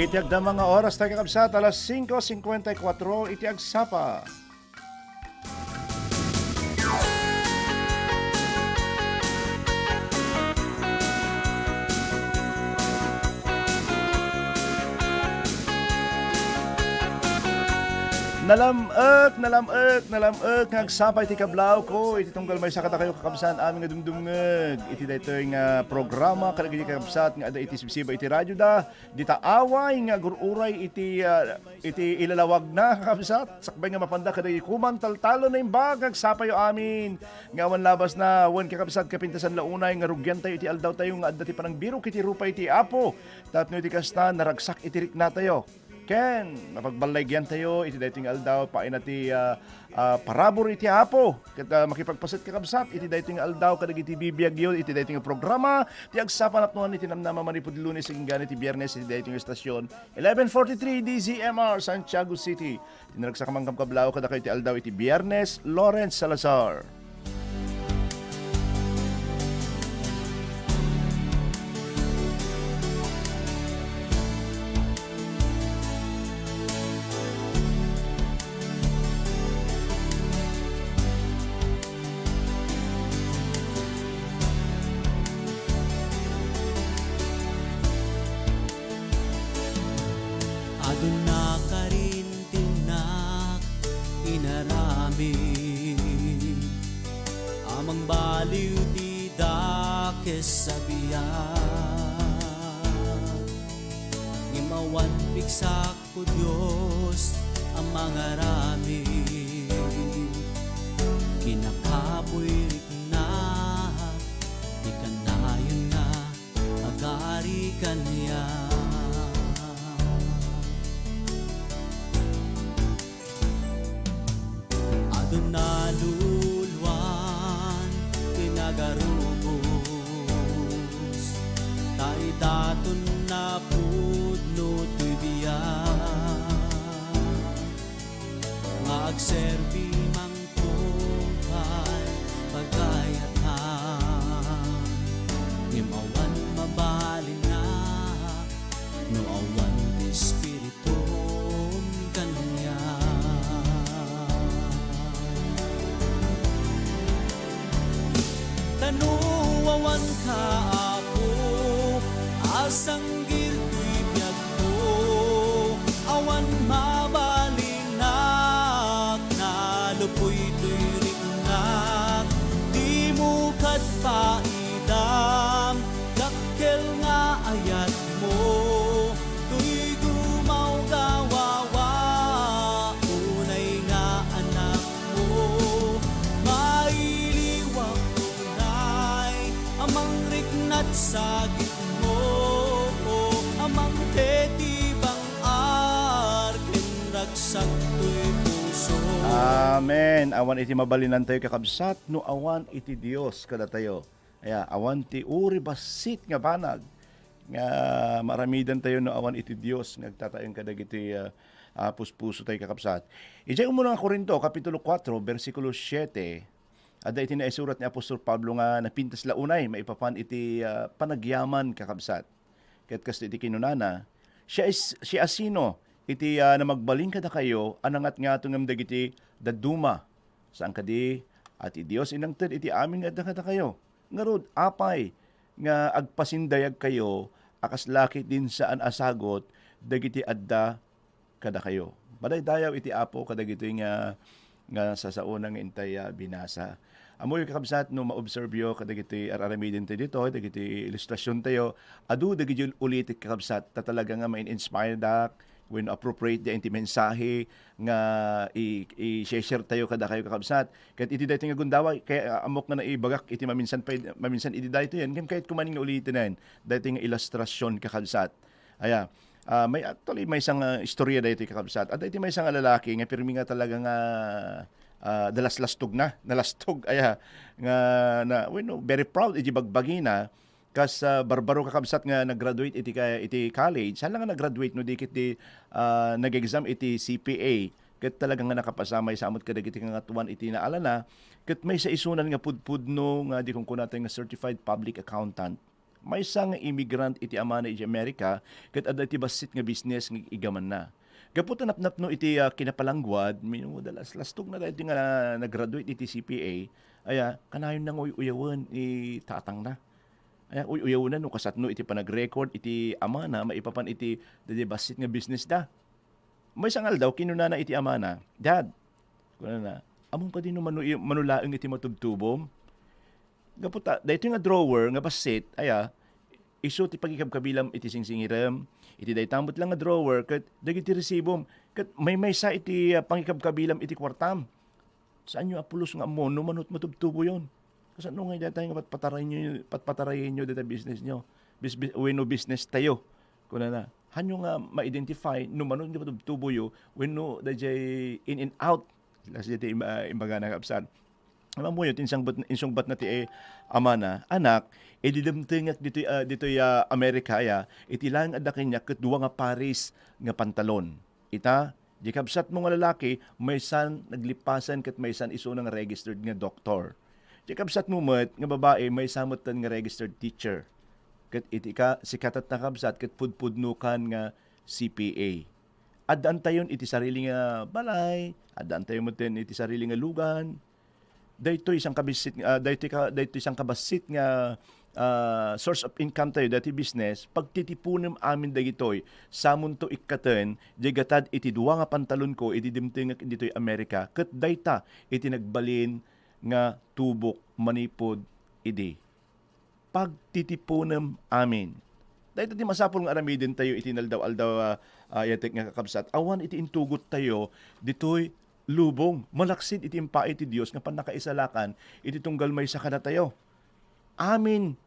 Itiag na mga oras tayo kakabsat, alas 5:54, itiag sapa. Nalamag, nagsapay ti kablaw ko, iti tunggal may sakata kayo kakabsan aming dumdumngeg. Iti daytoy nga programa, kalagay kakabsat nga ada iti sibsiba iti radyo da, dita away nga gururay iti ilalawag na kakabsat. Sakbay nga mapanda kaday kuman taltalo na imbag, nagsapay yo amin. Nga awan labas na, wan kakabsat kapintasan launay, nga rugyan tayo iti aldaw tayo, nga adda ti panang biro kiti rupay iti apo. Tapno iti kasta, naragsak iti rik na tayo. Ken, mapagbalayagyan tayo, iti dating aldaw, pain iti parabor iti apo. Kat makipagpasit kakabsat, iti dating aldaw, kadag iti bibiyag yun, iti dating programa, ti agsapan at nuhan iti namnama manipod lunes, inggan iti biyernes, iti dating estasyon, 1143 DZMR, Santiago City. Tinaragsakamang kablaw, kadag iti aldaw, iti biyernes, Lawrence Salazar. Adun na ka rin tinak inarami amang baliw di dakes sabiya ngimawan bigsak ko Diyos ang mga rami kinakaboy rik na ikanayon na agari kanya. Naluluan kinagarubos tay daton na pudno tubiya nga agserbi mang tungkal pagkayatan imawan mabalin na no awan ti espiritum kanya. Tanuwawan ka ako, asang gilto'y biyag ko, awan mabalinak, nalupoy to'y riknak, di mo kadpaidam, dakkel nga ayat mo, to'y gumaw gawawa, unay nga anak mo, mailiwag amang rignat sagit mo amang tetibang arkin ragsak to'y puso. Amen. Awan iti mabalinan tayo kakabsat, no awan iti Dios kada tayo. Aya, awan ti uri basit nga banag. Nga maramidan tayo no awan iti Dios nagtatayon kadag iti puspuso tayo kakabsat. Ijay umunang Korinto, Kapitulo 4, versikulo 7. Ada iti na isurat ni Apostol Pablo nga napintas launay, maipapan iti panagyaman kakabsat. Ket kas iti kinunana, siya asino iti na magbaling kada kayo, anangat nga itong dagiti daduma. Saan kadi at Diyos inangted iti amin nga kada kayo. Ngarod, apay nga agpasindayag kayo, akas lakit din saan asagot, dagiti adda kada kayo. Baday dayaw iti apo kadagito nga sa saunang intay binasa. Amoy kakabsat no ma-observe yo kadagiti araramidin tayo dito, dagiti ilustrasyon tayo, adu dagiti ulit kakabsat ta talaga nga ma-inspire dak when appropriate the inti mensahe nga i-share tayo kada kayo kakabsat. Ket iti dayto nga gundawa kaya amok nga naibagak iti maminsan iti dayto yan ken kahit kumaning nga ulitin dayto nga ilustrasyon kakabsat. Aya, may isang istorya dayto kakabsat. At iti may isang lalaki nga pirmi nga talaga nga nalastog aya nga na very proud iti bagbagi na kas barbaro kakabsat nga nag-graduate iti college hala nga nag-graduate no dikit di nag-exam iti CPA ket talagang nga nakapasamay sa amot kadagiti nga tuwan iti naalala ket may sa isunan nga pudpudno nga di kung kunatay nga certified public accountant May isang immigrant iti amana iti Amerika ket adda iti basit nga business nga igaman na. Gapot napnap no iti kinapalangguad, minudalas lastog na dahil nga nag-graduate iti CPA, aya kanayon nang uyawan tatang na. Aya uyawan no kasatno iti panag-record iti amana maipapan iti dadi basit nga business da. May sangal daw kinunana iti amana, Dad, kunana, among pa din no manulaeng iti matubtubom. Gaputa, dahito nga drawer nga basit, aya, iso ti pagikabkabilam iti singsingiram, iti daytambot lang nga drawer, kat dagiti resibom, kat may sa iti pangikabkabilam iti kwartam. Saan nyo apulos nga mo, no manot matubtubo yon. Kasi ano nga dati nga patpatarayin nyo data business nyo. When no business tayo. Kuna na, hanyo nga ma-identify, no manot nga matubtubo yo, when no dajay in and out. Kasi dati imbaga na kapsan. Alam mo yun, insang bat na ti amana, anak, didamtingat dito Amerika ya, iti lang adda kanya ket duwa nga pares nga pantalon. Ita, di kabsat mo nga lalaki, may san naglipasan ket may san iso nga registered nga doktor. Di kabsat mo met nga babae, may samot nga registered teacher. Ket iti ka sikatat na kabsat ket pudpudnukan nga CPA. Addaan tayon iti sarili nga balay, addaan tayon mo iti sarili nga lugan. Dayto isang kabasit dayto isang kabasit nga source of income tayo dati business pagtitipunem amin dagitoy samon to ikkaten digatad iti duwa nga pantalon ko iti dimteng ditoy Amerika ket dayta iti nagbalin nga tubok manipod idi pagtitipunem amin. Dahil iti masapol nga aramidin tayo iti naldaw-aldaw yatek nga kakabsat awan iti intugot tayo ditoy lubong, malaksid iti impait ti Dios nga panakaisalakan iti tunggal may sakada tayo. Amin,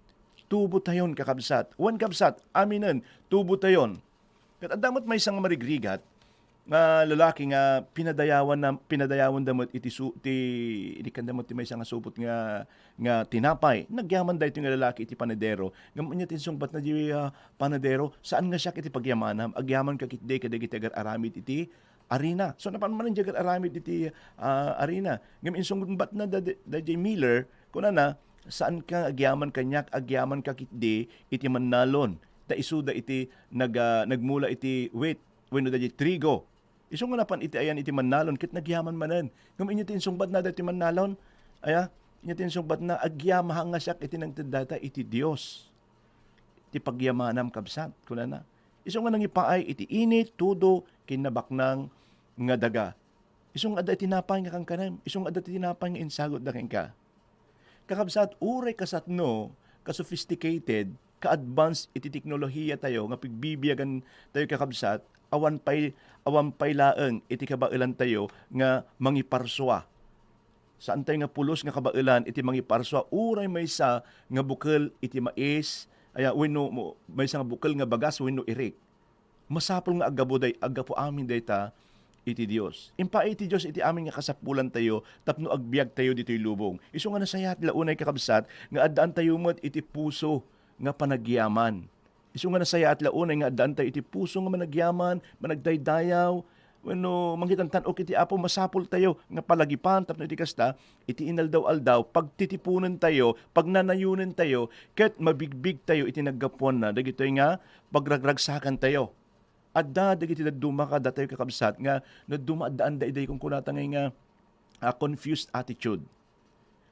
tubo tayon kakabsat. Wan kabsat, aminen, tubo tayon. Kat adamot may isang marigrigat nga lalaki nga pinadayawan damot iti kandamot ti may isang supot nga tinapay. Nagyaman dahito nga lalaki iti panadero. Ngayon niya tinsungbat na di panadero, saan nga siya iti pagyamanam? Agyaman kakitde kadagiti agar aramid iti arena. So napanman ang jagat aramid iti arena. Ngam insungbat na DJ Miller kuna na saan ka agyaman kanyak agyaman ka kitdi iti mannalon. Da isuda iti nagmula iti wheat wenno da trigo. Isong nga napan iti ayan iti mannalon ket nagyaman manen. Ngam inyo ti insungbat na dati mannalon aya inyo ti insungbat na agyamahan nga siya iti nang data iti Dios. Ti pagyamanam kabsat kuna na. Isong nga nang ipaay iti init tudo kinabaknang nga daga. Isong adda tinapay nga kang kanam, isong adda tinapay nga insagot da kang ka. Kakabsat uray kasatno, ka-sophisticated, ka-advanced iti teknolohiya tayo nga pigbibiyagan tayo kakabsat, awan pay laeng iti kabailan tayo nga mangiparswa. Saan tayo nga pulos nga kabailan iti mangiparswa, uray maysa nga bukel iti mais, aya wenno may nga bukel nga bagas wenno irik. Masapol nga agapo amin dayta iti Dios. Impa iti Dios iti amin nga kasapulan tayo tapno agbiag tayo ditoy lubong. Isu nga nasayat launay kakabsat nga addaan tayo met iti puso nga panagyaman. Isu nga nasayat launay nga addaan tayo iti puso nga managyaman, managdaydayaw, wenno manggitan tan-ok iti Apo masapol tayo nga palagipan tapno iti kasta iti inaldaw-aldaw pagtitipunen tayo, pagnanayunen tayo ket mabigbig tayo iti naggapuan na dagitoy nga pagragragsakan tayo. Adda dagiti daduma ka datayo kakabsat nga naduma addaan dayday kung kunatangay nga confused attitude.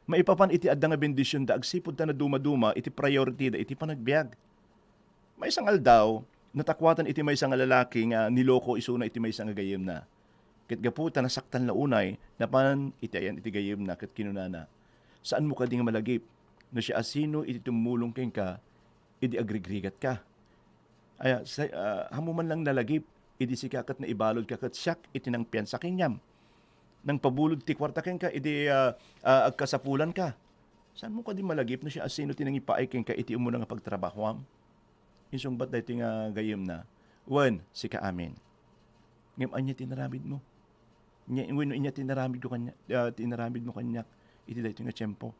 Maipapan iti adda nga bendisyon da agsipud ta na duma-duma iti priority da iti panagbiag. May isang aldaw natakwatan iti may isang lalaki nga niloko isuna iti may isang gayem na. Ket gaputa nasaktan launay napan iti ayan iti gayem na ket kinunana. Saan mo ka di nga malagip? No siya asino iti tumulong ken ka iti agrigrigat ka. Aya hamuman lang nalagip idi sikakat na ibalod ka ket siyak iti nang piyansa kenyam. Nang pabulod ti kwarta ken ka idi agkasapulan ka. Saan mo ka di malagip no siya asino tinang ipaay ken ka iti umuna nga pagtrabahoam? Insungbat dahito nga gayem na, wan, sika amin. Ngam anya tinaramid mo. Wano inya tinaramid mo kanyak, iti dahito nga tiyempo.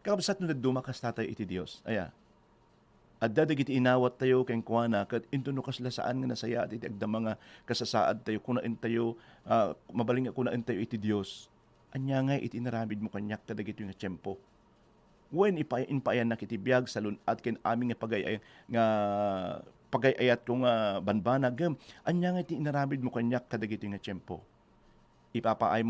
Kakabsat no nagdumakas tatay iti Dios. Aya, adda dagiti inawat tayo keng kuana, kat intuno kasla saan nga nasaya at iti agdama nga kasasaad tayo, kunain tayo, mabaling nga kunain tayo iti Dios. Anya nga iti naramid mo kanyak kadagito nga tiyempo. when ipayan na kitibiyag sa at ken aming nga pagayayat ko nga banbanag anya nga iti inaramid mo kanyak kadagiti nga tiyempo. Ipapaay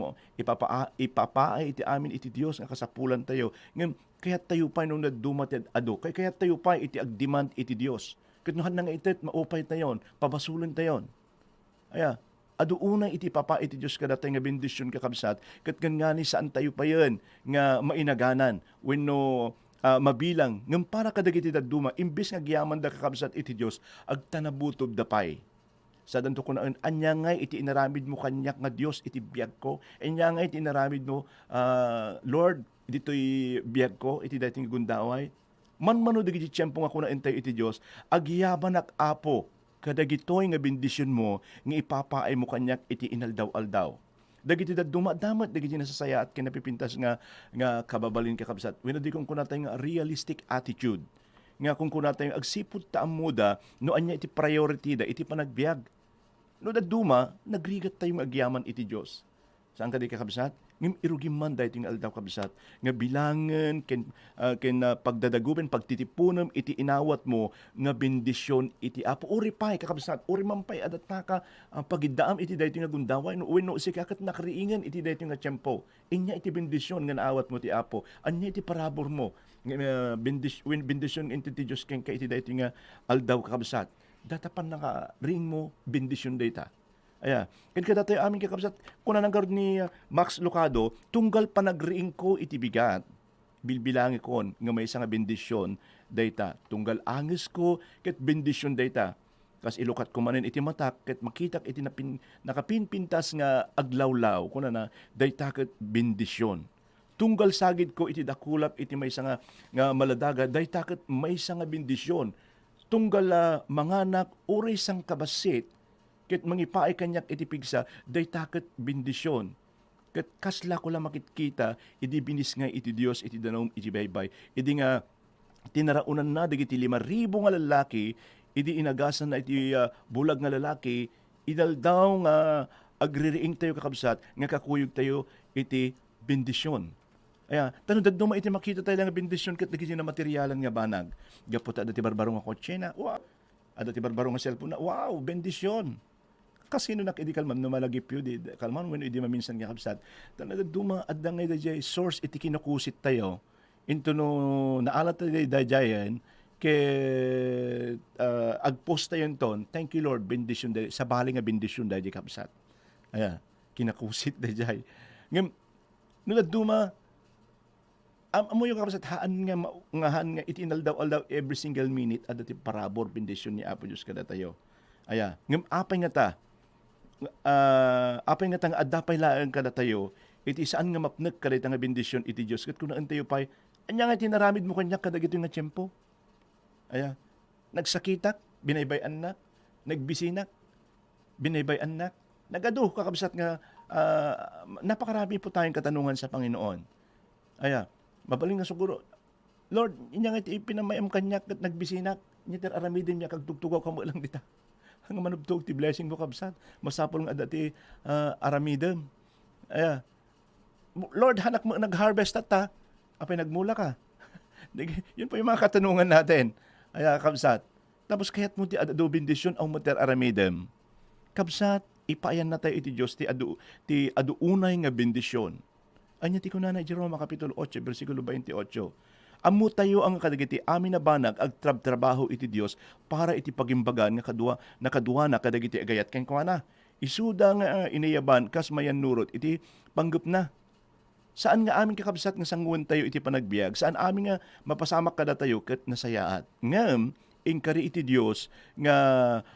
iti amin iti Dios nga kasapulan tayo. Ngem kaya tayo pa nung naduma ti adu. Kaya tayo pa iti agdemand iti Dios. Ket no nga itet maupay tayon, pabasulen tayon. Aya, adu unay iti papa iti Dios kada tayo nga bendisyon kakabsat. Ket ngani saan tayo pa yon nga mainaganan wenno mabilang ngem para kadagiti daduma imbes nga giyaman da kakabsat iti Dios agtanabutob dapay. Sa danto ko na anya nga iti inaramid mo kanyak nga Dios iti biyag ko. Anya nga iti inaramid mo Lord ditoy biyag ko iti dating gundaway. Manmano dagiti tiyempo nga kuna entay iti Dios agyaban ak apo kadagitoy nga bendisyon mo nga ipapaay mo kanyak iti inaldaw-aldaw. Dagiti daduma damat dagiti nasasaya at kinapipintas nga kababalin kakabsat. Wenno di kung kunatay nga realistic attitude nga kung kunatay agsipud ta amuda no anya iti priority da iti panagbiag. No daduma nagrigat tayo agyaman iti Dios. Saan ka di kakabsat? Ngem irugim man da iti aldaw kabsat nga bilangan ken pagdadaguben pagtitipunem iti inawat mo nga bendisyon iti apo uri pay kakabsat uri man pay adat naka pagiddaam iti daytoy nga gundaway no wenno sikakat nakriingan iti daytoy nga tiyempo inya iti bendisyon nga naawat mo ti apo anya iti parabor mo nga bendisyon iti Dios ken ka iti daytoy nga aldaw kakabsat datapan naka ring mo bendisyon dayta. Aya, ken kada tayo amin kakabsat kuna nang ni Max Lucado tunggal panagriing ko iti bigat bilbilangi kon nga may nga bendisyon dayta tunggal angis ko ket bendisyon dayta kas ilukat ko manen iti matak ket makitak iti nakapinpintas nga aglawlaw kuna na dayta ket bendisyon tunggal sagid ko iti dakulap iti may nga maladaga dayta ket may nga bendisyon tunggal manganak uri sang kabasit ket mangipaay kanyak iti pigsa dayta ket bendisyon ket kasla ko lang makitkita idi binis nga iti Dios iti danom iti baybay idi nga tinaraunan na dagiti 5,000 nga lalaki idi inagasan na iti bulag nga lalaki idaldaw nga agririing tayo kakabsat nga kakuyog tayo iti bendisyon. Aya, tanong daduma iti makita tayo nga bendisyon ket dagiti na materyalan nga banag. Gapot dati barbaro nga kotse na, wow. Dati barbaro nga cellphone na, wow, bendisyon. Kasino nak idi kalman no malagip yu di kalman when idi maminsan nga kabsat. Tanong daduma adda nga dayjay source iti kinakusit tayo into no naalat tayo dayjayan ke agpost tayo ton. Thank you Lord, bendisyon day sa bali nga bendisyon dayjay kabsat. Aya, kinakusit dayjay. Ngem no daduma amo yung kapasat haan nga itinaldaw-aldaw every single minute at dati parabor bendisyon ni Apo Diyos kada tayo. Aya, ngem apay nga tang adapay laeng kada tayo iti saan nga mapnek kada nga bendisyon iti Dios ket kun tayo pay anya nga tinaramid mo kanya kadagito nga tiyempo. Aya, nagsakitak binaybayan na, nagbisinak binaybayan na, nagadu kakabsat nga napakarami po tayong katanungan sa Panginoon. Aya, mabaling nga siguro, Lord, inya nga iti ipinamayam kanyak at nagbisinak, inya ter aramidin niya kagtugtugaw kamo lang dita. Hanggang manubtog ti blessing mo kabsat. Masapol nga dati aramidin. Aya, Lord, hanak mo nag-harvest ta, apay nagmula ka. Yun po yung mga katanungan natin. Aya, kabsat. Tapos kaya't mo ti adu bendisyon ang mo ter aramidin. Kabsat, ipayan na tayo iti Diyos ti adu unay nga bendisyon. Anya ti kunana Jerome kapitulo 8 bersikulo 28. Ammo tayo ang kadagiti amin na banag agtrabaho iti Dios para iti pagimbagan nga kadua na kadagiti agayat ken kuana. Isuda nga inayaban kas mayan nurot iti panggup na. Saan nga amin kakabsat nga sanguan tayo iti panagbiag? Saan amin nga mapasamak kada tayo ket nasayaat? Ngem inkari iti Dios nga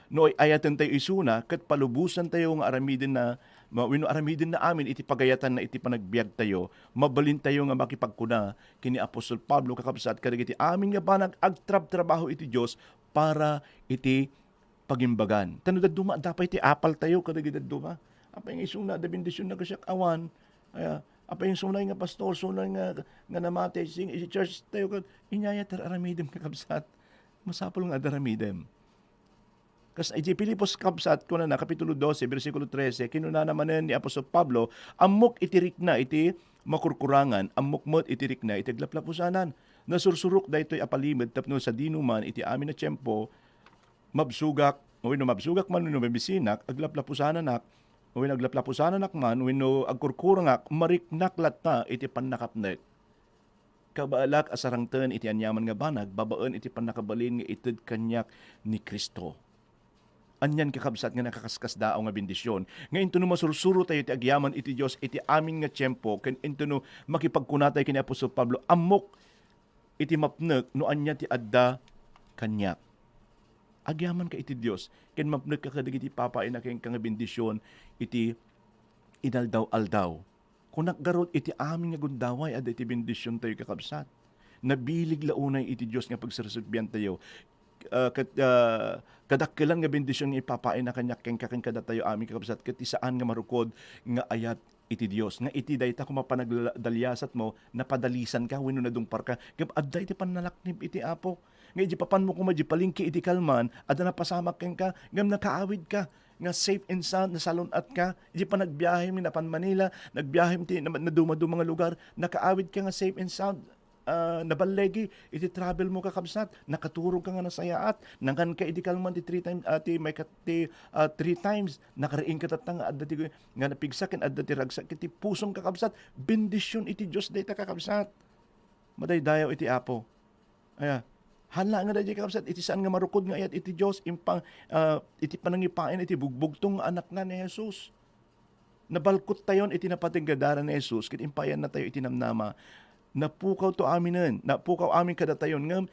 nooy ayatan tayo isuna ket palubusan tayo nga aramiden na wenno aramiden na amin iti pagayatan na iti panagbiag tayo mabalin tayo nga makipagkuna kini Apostol Pablo kakabsat kadagiti amin nga banag agtrabaho iti Dios para iti pagimbagan. Tano daduma dapat iti apal tayo kadagiti daduma. Apay nga isuna da bendisyon na kasyak awan. Apay yung sunay nga pastor, sunay nga namate sing iti church tayo kad inyaya ter aramiden kakabsat. Masapol nga adaramidem. Kas iti Pilipos kabsat ko na kapitulo 12 bersikulo 13 kinuna naman ni Apostol Pablo amok itirik na iti makurkurangan amok mod itirik na iti glaplapusanan Nasursurok daytoy apalimid tapno sa dinuman iti amin na tiyempo mabsugak wenno mabsugak man wenno mabisinak aglaplapusanan wenno aglaplapusanan man wenno agkurkurangak mariknak latta iti pannakapnek kabaalak asarangten iti anyaman nga banag babaen iti pannakabalin nga ited kanyak ni Kristo. Anyan kakabsat nga nakakaskas dao nga bendisyon. Nga into no masursuro tayo iti agyaman iti Dios iti amin nga tiyempo ken into no makipagkunatay kini Apostol Pablo amok iti mapnek no anya ti adda kanyak. Agyaman ka iti Dios ken mapnek ka kadagiti papain na ken nga bendisyon iti inaldaw-aldaw. Kung nakgarot iti amin nga gundaway adda iti bendisyon tayo kakabsat. Nabilig launay iti Dios nga pagsarsubyan tayo. Kadakkelan nga bendisyon nga ipapain na kanyak ken kada tayo amin kakabsat ket saan nga marukod nga ayat iti Dios nga iti dayta kung mapanagdalyasat mo napadalisan ka wenno nadungpar ka gab adda iti panalaknib iti Apo nga iti papan mo kung palingki iti kalman adda napasamak ken ka ngam nakaawid ka nga safe and sound nasalunat ka iti panagbiyahe mi napan Manila nagbiyahe mi na dumaduma nga lugar nakaawid ka nga safe and sound nabalegi iti travel mo kakabsat nakaturog ka nga nasayaat nangan ka iti kalman ti 3 times ati may kati 3 times nakariing ka tatang adda ti nga napigsaken adda ti ragsak iti pusong kakabsat bendisyon iti Dios dayta kakabsat madaydayaw iti Apo aya hala nga dayjay kakabsat iti saan nga marukod nga ayat iti Dios impang iti panangipain iti bugbugtong anak na ni Jesus nabalkot tayon iti napatinggadaran ni Jesus ket impayan na tayo iti namnama napukaw to aminen, napukaw amin kadatayon ngam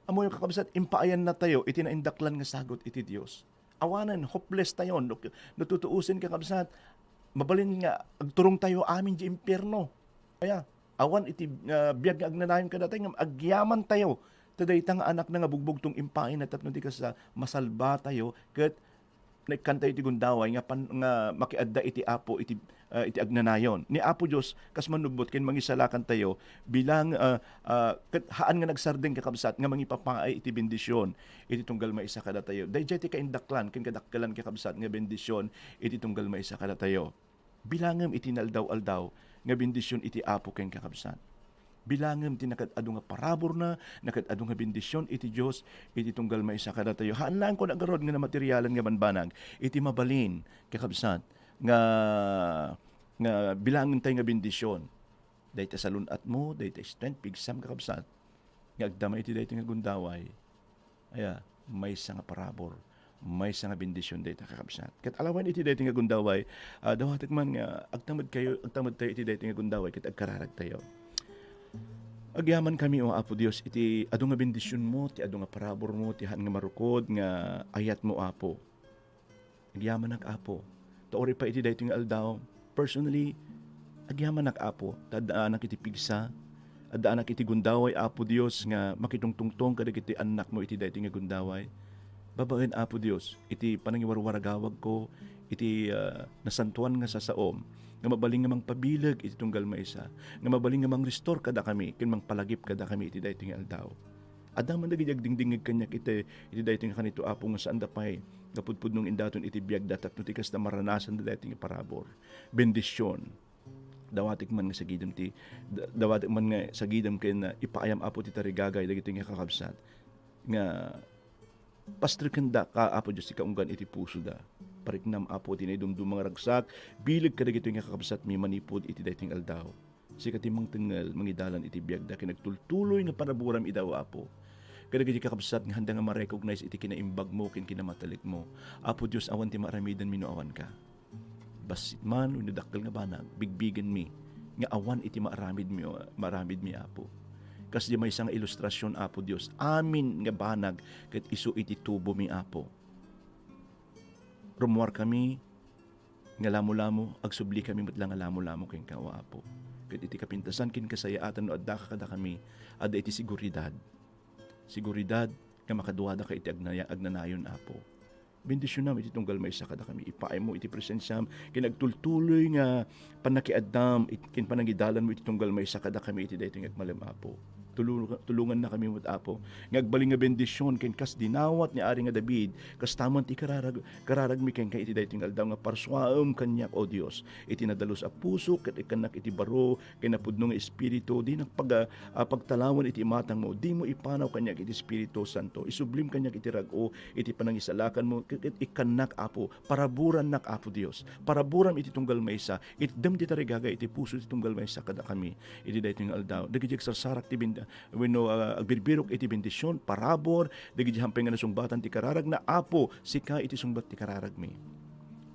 amoy kakabsat impaayan na tayo iti naindaklan nga sagot iti Dios. Awanan hopeless tayon natutuusin kakabsat mabalin nga agturong tayo amin di impyerno. Kaya awan iti biag nga agnanayon kadatay ngam agyaman tayo taday tang anak na nga bugbog tong impain na tapno di ka sa masalba tayo ket nagkanta iti gundaway nga makiadda iti Apo iti agnanayon ni Apo Dios kas manubot ken mangisalakan tayo bilang haan nga nagsardeng kakabsat nga mangipapaay iti bendisyon iti tunggal maisa kada tayo dayjay ti kaindaklan ken kadakkelan kakabsat nga bendisyon iti tunggal maisa kada tayo bilangem iti naldaw-aldaw nga bendisyon iti Apo ken kakabsat bilangem ti nakadado nga parabor na nakadado nga bendisyon iti Dios iti tunggal maisa kada tayo haan lang ko nagarod nga na materyalan nga banbanag iti mabalin kakabsat nga bilangin tayo nga bendisyon dayta salunat mo dayta strength pigsam kakabsat nga agdamay iti dayta nga gundaway aya maysa nga parabor maysa nga bendisyon dayta kakabsat ket alawan iti dayta nga gundaway dawatek man nga agtamad tayo iti dayta nga gundaway ket agkararag tayo. Agyaman kami o Apo Dios iti adu nga bendisyon mo ti adu nga parabor mo ti haan nga marukod nga ayat mo Apo. Agyaman ak Apo. Taori pa iti daytoy nga aldaw. Personally, agyaman ak Apo. Tadaan ak iti pigsa. Adaan ak iti gundaway Apo Dios nga makitungtungtong kadagiti anak mo iti daytoy nga gundaway. Babaen Apo Dios iti panangiwarwaragawag ko iti nasantuan nga sasaom nga mabaling nga pabilag iti tunggal maysa nga mabaling nga restore kada kami ken palagip kada kami iti daytoy nga aldaw adda man dagiti agdingdingig kanyak iti daytoy nga kanito Apo nga saan dapay napudpud nung indaton iti biag datat no tikas na maranasan da daytoy nga parabor bendisyon dawatik man nga sagidem ti dawatik man nga sagidem ken ipaayam Apo ti tarigagay dagiti nga kakabsat nga pastriken da ka Apo Dios ti kaunggan iti puso da pariknam Apo tinay dumdum mga ragsak bilig kadagito nga kakabsat mi manipod iti daytoy aldaw sikati mang tengal mangidalan iti biag da kinagtultuloy nga paraburam idaw Apo kadagiti kakabsat nga handa nga ma-recognize iti kinaimbag mo ken kinamatalik mo Apo Dios awan ti maramidan mi no awan ka basit man wenno dakkel nga banag bigbigen mi nga awan iti maramid mi Apo kas di may isang ilustrasyon Apo Dios amin nga banag ket isu iti tubo mi Apo rumuar kami nga lamo-lamo agsubli kami met lang nga lamo-lamo ken kawa Apo ket iti kapintasan ken kasayaatan no adda kada kami adda iti seguridad nga makaduwada ka iti agnanayon Apo bendisyon nam iti tunggal maysa kada kami ipaay mo iti presensyam ken agtultuloy nga panakiaddam ken panangidalan mo iti tunggal maysa kada kami iti daytoy nga agmalem Apo tulungan na kami mo Apo. Ngagbaling nga bendisyon ken kas dinawat ni ari nga David, kas tamon ti kararagmi ken kay iti daytoy nga aldaw nga parsuaem kanyak o Dios. Iti nadalos a puso ket ikanak iti baro ken napudno nga espiritu di pagtalawan iti matang mo, di mo ipanaw kanyak iti Espiritu Santo. Isublim kanyak iti rag-o iti panangisalakan mo ket ikanak Apo, paraburan nak Apo Dios. Paraburam iti tunggal maysa, iti dem ti tarigaga iti puso iti tunggal maysa kada kami. Iti daytoy nga aldaw. Dagiti sarsarak ti agbirbirok iti bendisyon, parabor, dagiti hampay nga nasungbatan ti kararag na Apo, sika iti sungbat ti kararag mi.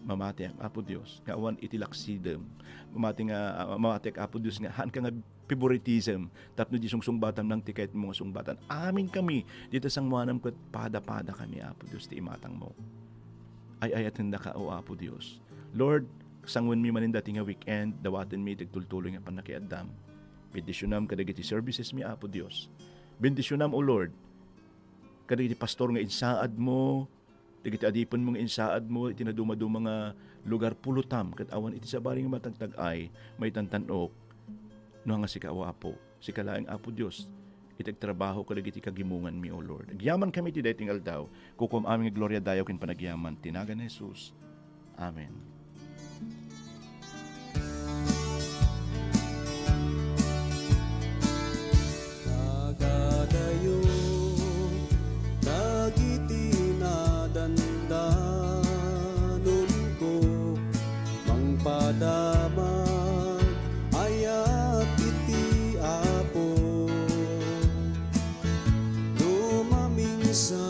Mamati ang Apo Dios, nga awan iti laksidem. Mamati ang Apo Dios nga haan ka nga favoritism, tapno di sungbatam ng tiket mga sungbatan. Amin kami, dito sang muanam kat pada-pada kami Apo Dios ti imatang mo. Ay atin na ka o Apo Dios. Lord, sangwan mi manin dati nga weekend, dawatin mi tigtultuloy nga panakiaddam. Bendisyonam kadagiti services mi Apo Dios. Bendisyonam o Lord, kadagiti pastor nga insaad mo, dagiti adipon mo nga insaad mo, itinaduma-duma nga lugar pulutam, kat awan iti sabari nga matagtag-ay, may tantanok, no nga sika o Apo, sika laeng Apo Dios, itagtrabaho kadagiti kagimungan mi o Lord. Agyaman kami ti daytoy nga aldaw, kukum aming gloria dayaw ken panagyaman, tinagan ni Jesus. Amen. Nagadayo dagiti nadandanon ko mangpadamag ayat iti Apo lumaminsan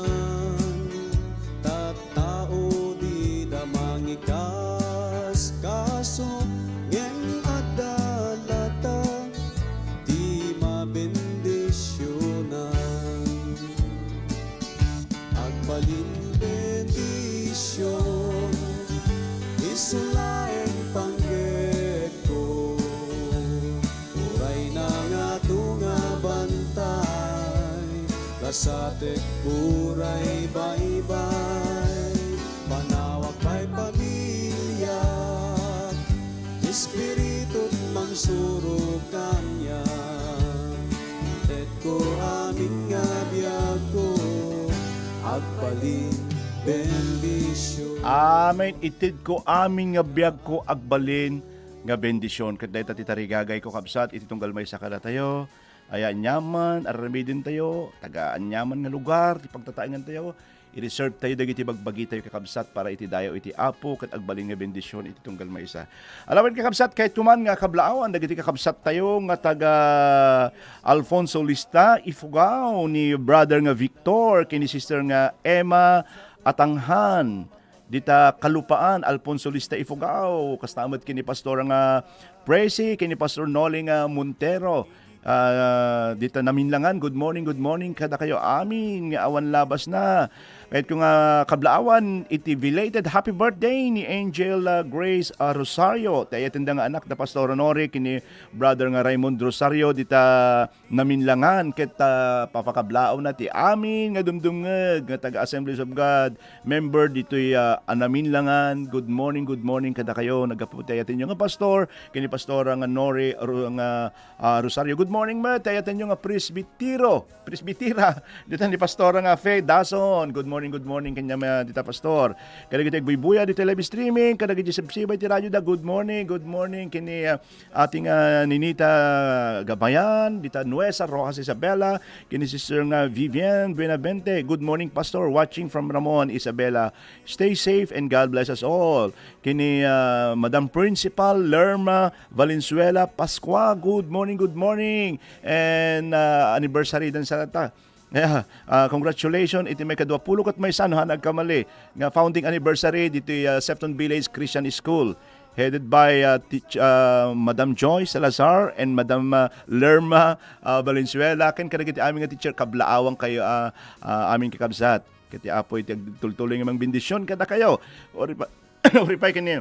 tattao di damangikas kaso ngem adalata di mabendisyonan agbalin bendisyon isulaeng pangged ko uray na nga tunga bantay kasatek uray baybay panawag pa'y pamilya espiritud mangsuro kanya tet ko aming nga biyag ko agbalin bendisyon. Amen. Itid ko aming nga biyag ko agbalin nga bendisyon. Kat dahil tatitarigagay ko kabsat, iti tunggal may sakala tayo. Ay anyaman, aramidin tayo, taga anyaman nga lugar, ti pagtataingan tayo. I-reserve tayo dagiti bagbagi tayo kakabsat para iti dayo iti Apo kat agbalin nga bendisyon iti tunggal maysa. Alawan kakabsat kahit tuman nga kablaawan dagiti kakabsat tayo nga taga Alfonso Lista Ifugao ni brother nga Victor kini sister nga Emma Atanghan dita Kalupaan Alfonso Lista Ifugao kastamad kini pastor nga Presi kini pastor Noli nga Montero. Dito naminlangan, good morning kada kayo amin nga awan labas na kahit kung kablaawan iti belated happy birthday ni Angel Grace Rosario tayo tinda nga anak na Pastor Honore kini brother nga Raymond Rosario dita naminlangan ket papakablaaw na ti amin nga dumdumngeg nga taga Assemblies of God member ditoy naminlangan good morning kada kayo nagaputi atin nga pastor kini pastor nga Nore nga Rosario good morning ma tayo atin nga presbitira dito ni pastor nga Faye Dason good morning kanya dita pastor kadagiti agbubuya dito live streaming kadagiti subsibay ti radyo da good morning kini ating Ninita Gabayan dita Nuesa Rojas Isabela kini sister nga Vivian Benavente good morning pastor watching from Ramon Isabela stay safe and God bless us all kini Madam Principal Lerma Valenzuela Pascua good morning and anniversary dan sa ta. Yeah, congratulations iti may kadwapulo kat may sanohan nagkamali nga founding anniversary dito Sefton Village Christian School headed by Madam Joy Salazar and Madam Lerma Valenzuela ken kadagiti aming nga teacher kablaawang kayo aming kakabsat kiti apo iti tultuloy nga mang bendisyon kada kayo oripay kini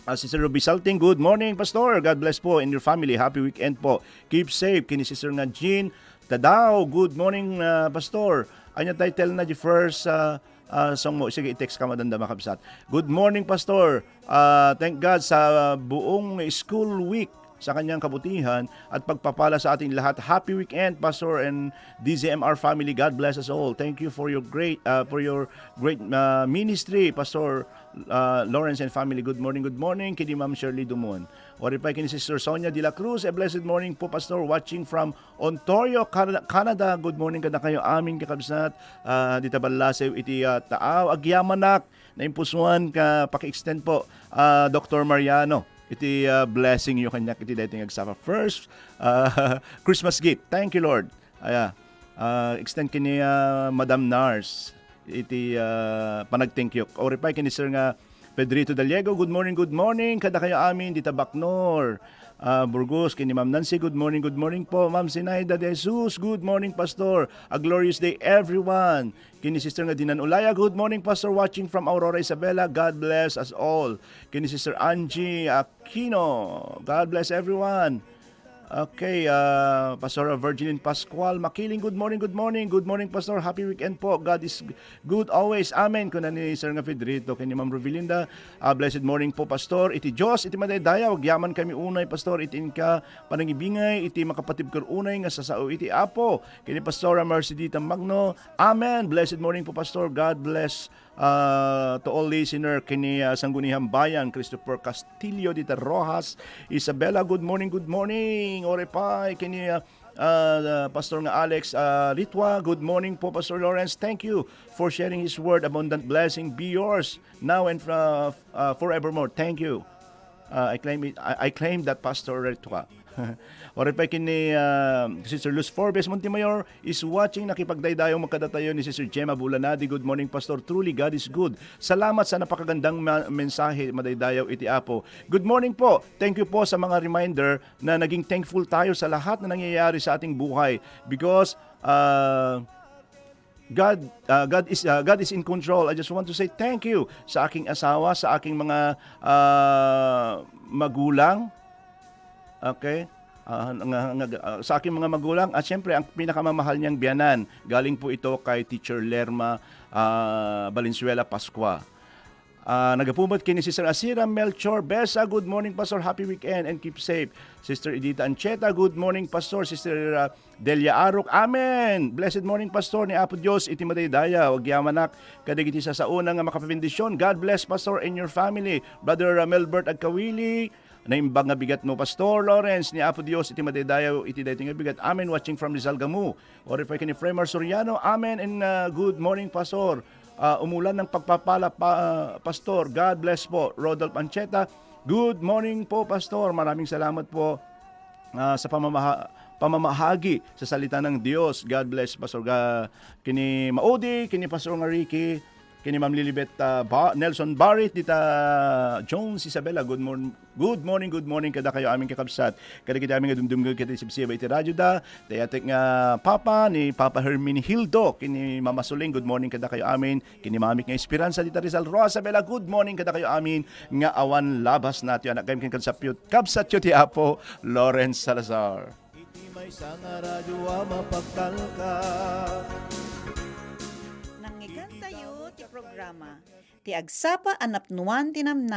Sister Ruby Salting, good morning, Pastor. God bless po and your family. Happy weekend po. Keep safe. Kini Sister nga Jean Tadao, good morning, Pastor. Anya title na di first song mo. Sige, i-text ka madanda makabsat. Good morning, Pastor. Thank God sa buong school week sa kanyang kabutihan at pagpapala sa ating lahat. Happy weekend, Pastor and DZMR family. God bless us all. Thank you for your great ministry, Pastor Lawrence and family. Good morning. Kini Ma'am Shirley Dumon. O reply kini Sister Sonia de la Cruz. A blessed morning po, Pastor, watching from Ontario, Canada. Good morning kada kayo amin kakabsat. Dita balasew iti taaw agyamanak na impusuan ka paki-extend po Dr. Mariano. Iti blessing yung kanya iti dating agsapa. First, Christmas gift. Thank you, Lord. Extend kini Madam Nars. Iti panag-thank you. O reply kini Sir nga Pedrito Daliego. Good morning. Kada kayo amin, dita Bacnor. Burgos, kini Ma'am Nancy, good morning po. Ma'am Sinaida de Jesus, good morning, Pastor. A glorious day, everyone. Kini Sister nga Dinan Ulaya, good morning, Pastor, watching from Aurora, Isabela. God bless us all. Kini Sister Angie Aquino, God bless everyone. Okay, Pastor Virgilin Pascual Makiling, good morning. Good morning, Pastor. Happy weekend po. God is good always. Amen. Kuna ni Sir nga Fedrito, kini Ma'am Rovilinda. Blessed morning po, Pastor. Iti Diyos, iti madaydayaw. Yaman kami unay, Pastor. Iti inka panangibingay. Iti makapatib kar unay nga sasao iti Apo. Kini Pastor Mercedita Magno. Amen. Blessed morning po, Pastor. God bless to all listener kini Sangguniang Bayan, Christopher Castillo dita Rojas, Isabela, good morning. Orepay kini Pastor nga Alex Litwa, good morning po, Pastor Lawrence. Thank you for sharing his word. Abundant blessing be yours now and forevermore. Thank you. I claim that, Pastor Litwa. Orepay kini Sister Luz Forbes Montemayor is watching, nakipagdaydayong magkadatayo ni Sister Gemma Bulanadi. Good morning, Pastor. Truly, God is good. Salamat sa napakagandang mensahe, madaydayaw iti Apo. Good morning po. Thank you po sa mga reminder na naging thankful tayo sa lahat na nangyayari sa ating buhay because God is in control. I just want to say thank you sa aking asawa, sa aking mga magulang. Okay? Sa aking mga magulang at syempre ang pinakamamahal niyang biyanan, galing po ito kay Teacher Lerma Valenzuela Pascua. Nagapumot kini Sister Asira Melchor Besa, good morning, Pastor. Happy weekend and keep safe. Sister Edita Ancheta, good morning, Pastor. Sister Delia Arok, amen. Blessed morning, Pastor. Ni Apo Diyos iti madaydaya, wag yamanak kadigiti sa sauna nga makapabendisyon. God bless, Pastor, and your family. Brother Melbert Agkawili, naimbang nga bigat mo, Pastor Lawrence, ni Apo Diyos iti madaydayaw iti dating nga bigat. Amen. Watching from Rizal Gamu. Or if I can Fremar Soriano, amen, and good morning, Pastor. Umulan ng pagpapala, Pastor. God bless po. Rodolph Ancheta, good morning po, Pastor. Maraming salamat po sa pamamahagi sa salita ng Diyos. God bless, Pastor. Kini Maudi, kini Pastor nga Ricky, kini Ma'am Lilibet Nelson Barrett, dita Jones Isabela, good morning kada kayo aming kakabsat. Kada kita aming dumdumgag kita sibsiba iti radyo da. Dayatek nga Papa ni Papa Hermin Hildo, kini Mama Suling, good morning kada kayo amin. Kini Mamik nga Esperanza dita Rizal Rosabela, good morning kada kayo amin. Nga awan labas natin anak kayong kansapyot. Kabsat yun ti Apo Lawrence Salazar. Iti may nga radyo mapagtalka. Nangyigan tayo ti programa ti Agsapa Anapnuan Tinamnam